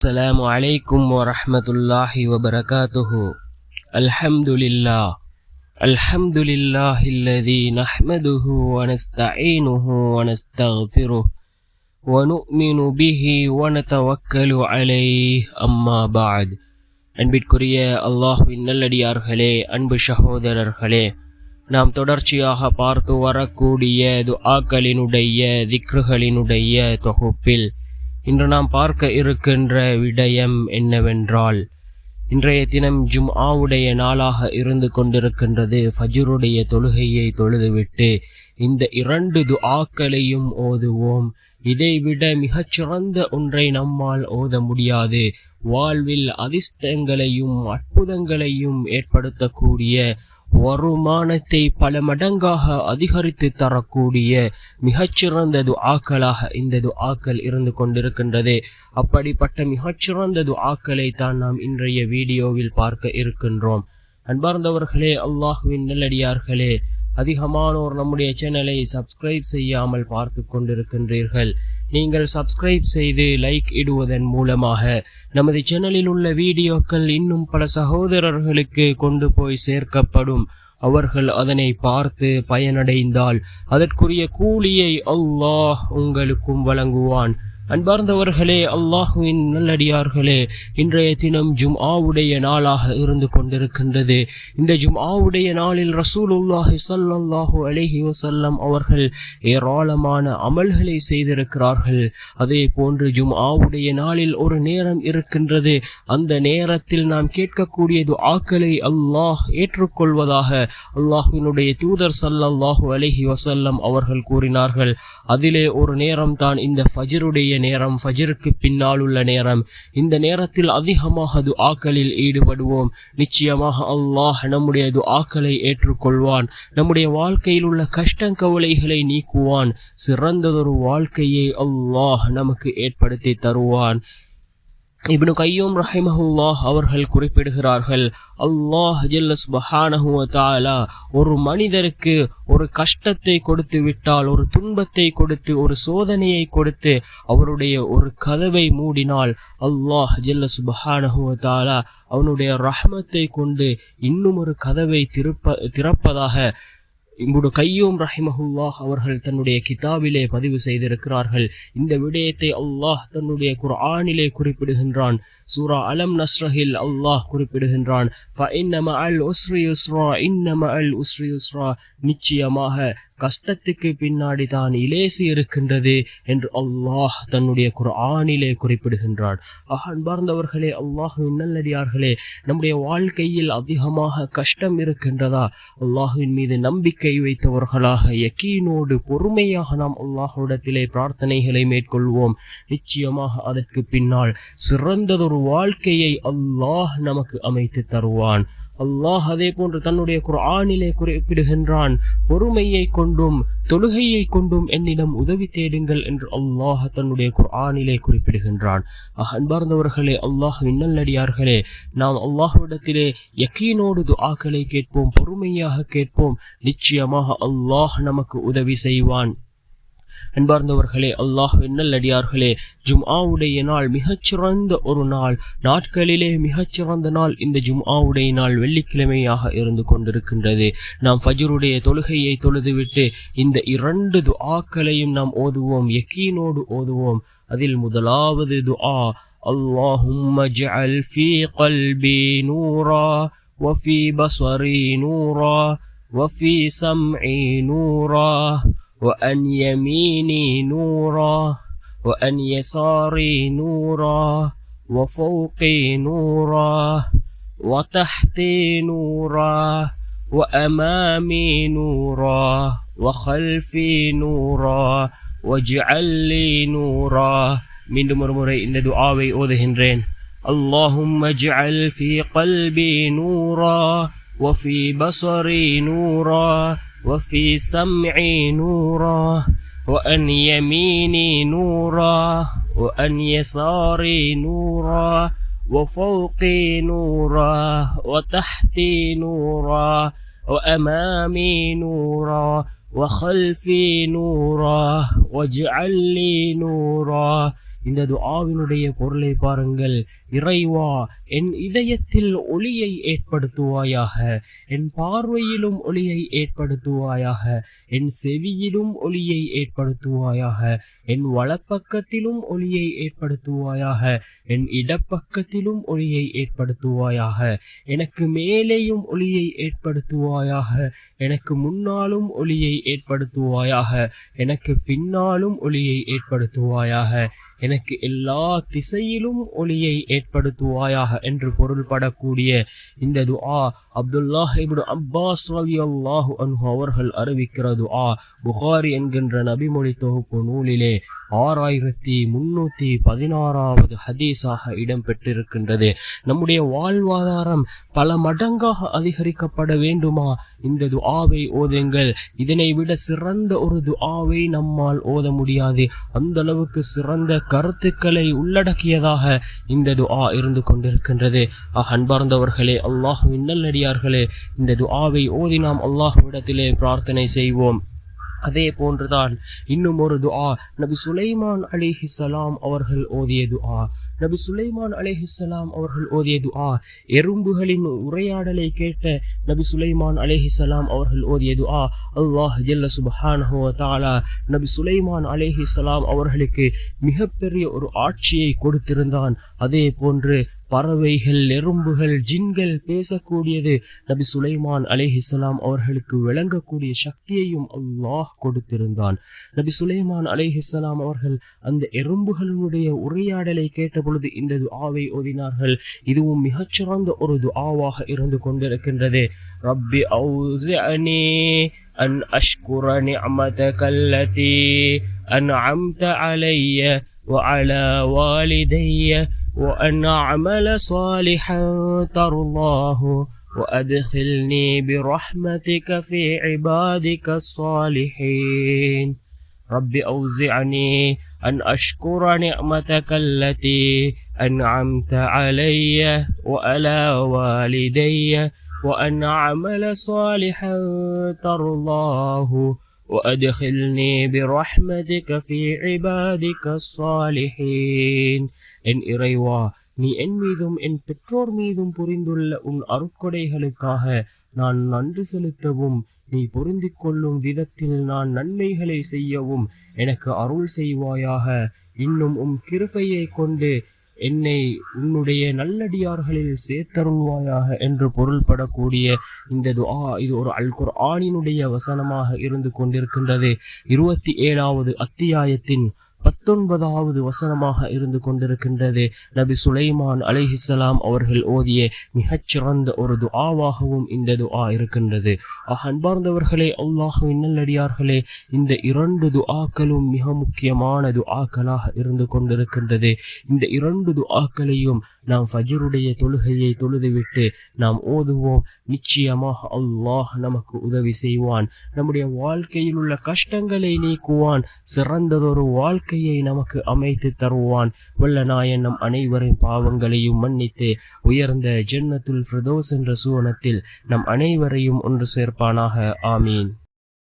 السلام عليكم ورحمة الله وبركاته. الحمد لله الذي نحمده ونستعينه ونستغفره ونؤمن به ونتوكل عليه أما بعد. அன்பிற்குரிய அல்லாஹ்வின் நல்லடியார்களே, அன்பு சகோதரர்களே, நாம் தொடர்ச்சியாக பார்த்து வரக்கூடிய துஆக்களினுடைய திக்ருகளினுடைய தொகுப்பில் இன்று நாம் பார்க்க இருக்கின்ற விடயம் என்னவென்றால், இன்றைய தினம் ஜும்ஆவுடைய நாளாக இருந்து கொண்டிருக்கின்றது. ஃபஜ்ருடைய தொழுகையை தொழுதுவிட்டு இந்த இரண்டு துஆக்களையும் ஓதுவோம். இதைவிட மிகச்சிறந்த ஒன்றை நம்மால் ஓத முடியாது. வாழ்வில் அதிர்ஷ்டங்களையும் அற்புதங்களையும் ஏற்படுத்தக்கூடிய, வருமானத்தை பல மடங்காக அதிகரித்து தரக்கூடிய மிகச்சிறந்த துஆக்களாக இந்த துஆக்கள் இருந்து கொண்டிருக்கின்றது. அப்படிப்பட்ட மிகச்சிறந்த துஆக்களை தான் நாம் இன்றைய வீடியோவில் பார்க்க இருக்கின்றோம். அன்பார்ந்தவர்களே, அல்லாஹ்வின் நல்லடியார்களே, அதிகமானோர் நம்முடைய சேனலை சப்ஸ்கிரைப் செய்யாமல் பார்த்து கொண்டிருக்கின்றீர்கள். நீங்கள் சப்ஸ்கிரைப் செய்து லைக் இடுவதன் மூலமாக நமது சேனலில் உள்ள வீடியோக்கள் இன்னும் பல சகோதரர்களுக்கு கொண்டு போய் சேர்க்கப்படும். அவர்கள் அதனை பார்த்து பயனடைந்தால் அதற்குரிய கூலியை அல்லாஹ் உங்களுக்கும் வழங்குவான். அன்பார்ந்தவர்களே, அல்லாஹுவின் நல்லடியார்களே, இன்றைய தினம் ஜும்ஆவுடைய நாளாக இருந்து கொண்டிருக்கின்றது. இந்த ஜும்ஆவுடைய நாளில் ரசூலுல்லாஹி ஸல்லல்லாஹு அலைஹி வஸல்லம் அவர்கள் ஏராளமான அமல்களை செய்திருக்கிறார்கள். அதே போன்று ஜும்ஆவுடைய நாளில் ஒரு நேரம் இருக்கின்றது. அந்த நேரத்தில் நாம் கேட்கக்கூடிய துஆக்களை அல்லாஹ் ஏற்றுக்கொள்வதாக அல்லாஹ்வினுடைய தூதர் ஸல்லல்லாஹு அலைஹி வஸல்லம் அவர்கள் கூறினார்கள். அதிலே ஒரு நேரம் தான் இந்த ஃபஜ்ருடைய நேரம், ஃபஜ்ருக்கு பின்னால் உள்ள நேரம். இந்த நேரத்தில் அதிகமாக துஆக்களில் ஈடுபடுவோம். நிச்சயமாக அல்லாஹ் நம்முடைய துஆக்களை ஏற்றுக்கொள்வான். நம்முடைய வாழ்க்கையில் உள்ள கஷ்ட கவலைகளை நீக்குவான். சிறந்ததொரு வாழ்க்கையை அல்லாஹ் நமக்கு ஏற்படுத்தி தருவான். இப்னு கய்யூம் ரஹிமஹுல்லாஹ் அவர்கள் குறிப்பிடுகிறார்கள், அல்லாஹ் ஜல்ல சுப்ஹானஹு வ தஆலா ஒரு மனிதருக்கு ஒரு கஷ்டத்தை கொடுத்து விட்டால், ஒரு துன்பத்தை கொடுத்து, ஒரு சோதனையை கொடுத்து அவருடைய ஒரு கதவை மூடினால், அல்லாஹ் ஜல்ல சுப்ஹானஹு வ தஆலா அவனுடைய ரஹ்மத்தை கொண்டு இன்னும் ஒரு கதவை திறப்பதாக இப்னு கய்யூம் ரஹிமஹுல்லாஹ் அவர்கள் தன்னுடைய கிதாபிலே பதிவு செய்திருக்கிறார்கள். இந்த விடயத்தை அல்லாஹ் தன்னுடைய குர்ஆனிலே குறிப்பிடுகின்றான். சூரா அலம் நஸ்ரஹில் அல்லாஹ் குறிப்பிடுகின்றான், ஃபஇன்ன மஅல் உஸ்ரி யுஸ்ரா, இன்ன மஅல் உஸ்ரி யுஸ்ரா, நிச்சயமாக கஷ்டத்துக்கு பின்னாடி தான் இலேசி இருக்கின்றது என்று அல்லாஹ் தன்னுடைய குர்ஆனிலே குறிப்பிடுகின்றான். அன்பார்ந்தவர்களே, அல்லாஹ்வின் நல்லடியார்களே, நம்முடைய வாழ்க்கையில் அதிகமாக கஷ்டம் இருக்கின்றதா? அல்லாஹ்வின் மீது நம்பிக்கை வைத்தவர்களாக யக்கீனோடு பொறுமையாக நாம் அல்லாஹ்விடத்திலே பிரார்த்தனைகளை மேற்கொள்வோம். நிச்சயமாக அதற்கு பின்னால் சிறந்ததொரு வாழ்க்கையை அல்லாஹ் நமக்கு அமைத்து தருவான். அல்லாஹ் அதே போன்று தன்னுடைய குர்ஆனிலே குறிப்பிடுகின்றான், பொறுமையை கொண்டும் தொழுகையை கொண்டும் என்னிடம் உதவி தேடுங்கள் என்று அல்லாஹ் தன்னுடைய குர்ஆனிலே குறிப்பிடுகின்றான். அன்பார்ந்தவர்களே, அல்லாஹ்வின் நல்லடியார்களே, நாம் அல்லாஹ்விடத்திலே யக்கீனோடு துஆக்களை கேட்போம், பொறுமையாக கேட்போம். நிச்சயமாக அல்லாஹ் நமக்கு உதவி செய்வான். அன்பார்ந்தவர்களே, அல்லாஹ்வின் நல்லடியார்களே, ஜும்ஆவுடைய நாள் மிகச்சிறந்த ஒரு நாள். நாட்களிலே மிகச்சிறந்த நாள் இந்த ஜும்ஆவுடைய நாள் வெள்ளிக்கிழமையாக இருந்து கொண்டிருக்கின்றது. நாம் ஃபஜ்ருடைய தொழுகையை தொழுதுவிட்டு இந்த இரண்டு துஆக்களையும் நாம் ஓதுவோம், யக்கீனோடு ஓதுவோம். அதில் முதலாவது துஆ, அல்லாஹும்ம ஜஅல் ஃபீ கல்பி நூரா வஃபீ பஸரி நூரா வஃபீ சம்இ நூரா وأن يميني نورا وأن يساري نورا وفوقي نورا وتحتي نورا وأمامي نورا وخلفي نورا واجعل لي نورا. மீண்டும் ஒரு முறை இந்த துஆவை ஓதுகின்றேன். اللهم اجعل في قلبي نورا وفي بصري نورا وفي سمعي نورا وأن يميني نورا وأن يساري نورا وفوقي نورا وتحتي نورا وأمامي نورا وخلفي نورا واجعل لي نورا. இந்த துஆவினுடைய பொருளை பாருங்கள். இறைவா, என் இதயத்தில் ஒளியை ஏற்படுத்துவாயாக, என் பார்வையிலும் ஒளியை ஏற்படுத்துவாயாக, என் செவியிலும் ஒளியை ஏற்படுத்துவாயாக, என் வலப்பக்கத்திலும் ஒளியை ஏற்படுத்துவாயாக, என் இடப்பக்கத்திலும் ஒளியை ஏற்படுத்துவாயாக, எனக்கு மேலேயும் ஒளியை ஏற்படுத்துவாயாக, எனக்கு முன்னாலும் ஒளியை ஏற்படுத்துவாயாக, எனக்கு பின்னாலும் ஒளியை ஏற்படுத்துவாயாக, எனக்கு எல்லா திசையிலும் ஒளியை ஏற்படுத்துவாயாக என்று பொருள்படக்கூடிய இந்த துஆ அப்துல்லாஹ் இப்னு அப்பாஸ் ரலியல்லாஹு அன்ஹு அவர்கள் அறிவிக்கிற துஆ புகாரி என்கின்ற நபிமொழி தொகுப்பு நூலிலே 6316வது ஹதீஸாக இடம்பெற்றிருக்கின்றது. நம்முடைய வாழ்வாதாரம் பல மடங்காக அதிகரிக்கப்பட வேண்டுமா? இந்த துஆவை ஓதுங்கள். இதனை விட சிறந்த ஒரு துஆவை நம்மால் ஓத முடியாது. அந்த அளவுக்கு சிறந்த கருத்துக்களை உள்ளடக்கியதாக இந்த துஆ இருந்து கொண்டிருக்கின்றது. அன்பார்ந்தவர்களே, அல்லாஹ்வின் நல்லடியார்களே, இந்த துஆவை ஓதி நாம் அல்லாஹ்விடத்திலே பிரார்த்தனை செய்வோம். அதே போன்றுதான் இன்னும் ஒரு துஆ நபி சுலைமான் அலைஹிஸ்ஸலாம் அவர்கள் ஓதிய துஆ. நபி சுலைமான் அலைஹிஸ்ஸலாம் அவர்கள் ஓதிய துஆ, எறும்புகளின் உரையாடலை கேட்ட நபி சுலைமான் அலைஹிஸ்ஸலாம் அவர்கள் ஓதிய துஆ. அல்லாஹ் ஜல்ல சுப்ஹானஹு வ தஆலா நபி சுலைமான் அலைஹிஸ்ஸலாம் அவர்களுக்கு மிகப்பெரிய ஒரு ஆட்சியை கொடுத்திருந்தான். அதே போன்று பறவைகள், எறும்புகள், ஜின்கள் பேசக்கூடியது நபி சுலைமான் அலைஹிஸ்ஸலாம் அவர்களுக்கு விளங்கக்கூடிய சக்தியையும் அல்லாஹ் கொடுத்திருந்தான். நபி சுலைமான் அலைஹிஸ்ஸலாம் அவர்கள் அந்த எறும்புகளுடைய உரையாடலை கேட்ட பொழுது இந்த துஆவை ஓதினார்கள். இதுவும் மிகச்சிறந்த ஒரு துஆவாக இருந்து கொண்டிருக்கின்றது. ரப்பி அவுஸிஅனி அன் அஷ்குர நிஅமதக அல்லதி அன்அம்த அலைய வ அலா வாலிதைய وأن أعمل صالحا ترضاه وأدخلني برحمتك في عبادك الصالحين. رب أوزعني أن أشكر نعمتك التي أنعمت علي وعلى والدي وأن أعمل صالحا ترضاه وأدخلني برحمتك في عبادك الصالحين. என் இறைவா, நீ என் மீதும் என் பெற்றோர் மீதும் புரிந்துள்ள உன் அருட்கொடைகளுக்காக நான் நன்றி செலுத்தவும், நீ பொருந்திக் கொள்ளும் விதத்தில் நான் நன்மைகளை செய்யவும் எனக்கு அருள் செய்வாயாக. இன்னும் உம் கிருபையை கொண்டு என்னை உன்னுடைய நல்லடியார்களில் சேர்த்தருள்வாயாக என்று பொருள்படக்கூடிய இந்த துஆ, இது ஒரு அல் குர்ஆனினுடைய வசனமாக இருந்து கொண்டிருக்கின்றது. 27வது அத்தியாயத்தின் 19வது வசனமாக இருந்து கொண்டிருக்கின்றது. நபி சுலைமான் அலைஹிஸ்ஸலாம் அவர்கள் ஓதிய மிகச்சிறந்த ஒரு துஆவாகவும் இந்த துஆ இருக்கின்றது. அன்பார்ந்தவர்களே, அல்லாஹ்வின் நல்லடியார்களே, இந்த 2 துஆக்களும் மிக முக்கியமான துஆக்களாக இருந்து கொண்டிருக்கின்றது. இந்த 2 துஆக்களையும் நாம் ஃபஜ்ருடைய தொழுகையை தொழுதுவிட்டு நாம் ஓதுவோம். நிச்சயமாக அல்லாஹ் நமக்கு உதவி செய்வான். நம்முடைய வாழ்க்கையில் உள்ள கஷ்டங்களை நீக்குவான். சிறந்ததொரு வாழ்க்கையை நமக்கு அமைத்து தருவான். வல்ல நாயன் நம் அனைவரின் பாவங்களையும் மன்னித்து உயர்ந்த ஜன்னத்துல் ஃபிர்தௌஸ் என்ற சுவனத்தில் நம் அனைவரையும் ஒன்று சேர்ப்பானாக. ஆமீன்.